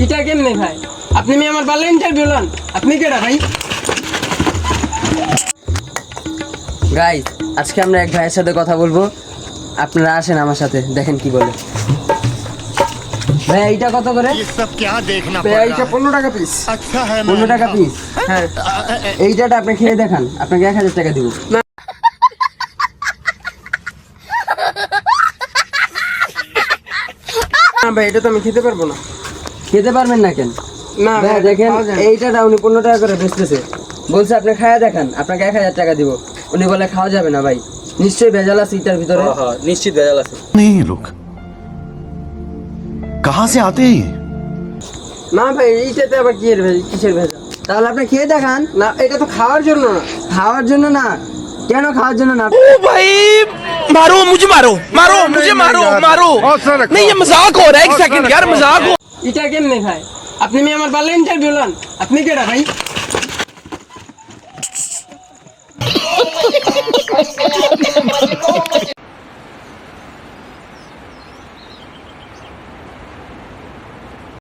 এটা কেমনে ভাই? আপনি মি আমার বালে ইন্টারভিউ লন, আপনি কেডা ভাই? গাইস, আজকে আমরা এক ভাইয়ের সাথে কথা বলবো। আপনারা আসেন আমার সাথে, দেখেন কি বলে। ভাই এইটা কত করে? ये सब क्या देखना ভাই पड़ এটা रहा 15 টাকা পিস। है अच्छा है 15 টাকা পিস। হ্যাঁ এইটাটা আপনি খেয়ে দেখান, আপনাকে 1000 টাকা দিব। না ভাই এটা তো আমি খেতে পারবো না। খেতে পারবেন না কেন? না ভাই ভাই দেখেন, খাওয়া যায় না। এইটাটা উনি 15 টাকা করে বেচতেছে। বলছে আপনি খায়া দেখান, আপনাকে 1000 টাকা দিব। উনি বলে খাওয়া যাবে না ভাই। নিশ্চয়ই ভেজাল আছে এটার ভিতরে। নিশ্চিত ভেজাল আছে। नहीं ये लोग कहाँ से आते हैं ये? না ভাই এইটাতে আবার কি এর ভেজাল? কিসের ভেজাল? তাহলে আপনি খেয়ে দেখান। না এটা তো খাওয়ার জন্য না। খাওয়ার জন্য না? কেন খাওয়ার জন্য না? भाई मारो मुझे, मारो मारो मुझे, मारो मारो। नहीं ये मजाक हो रहा है, एक सेकंड यार, मजाक हो। এটা কেমনে ভাই? আপনি মি আমার বালে ইন্টারভিউ লন, আপনি কেডা ভাই?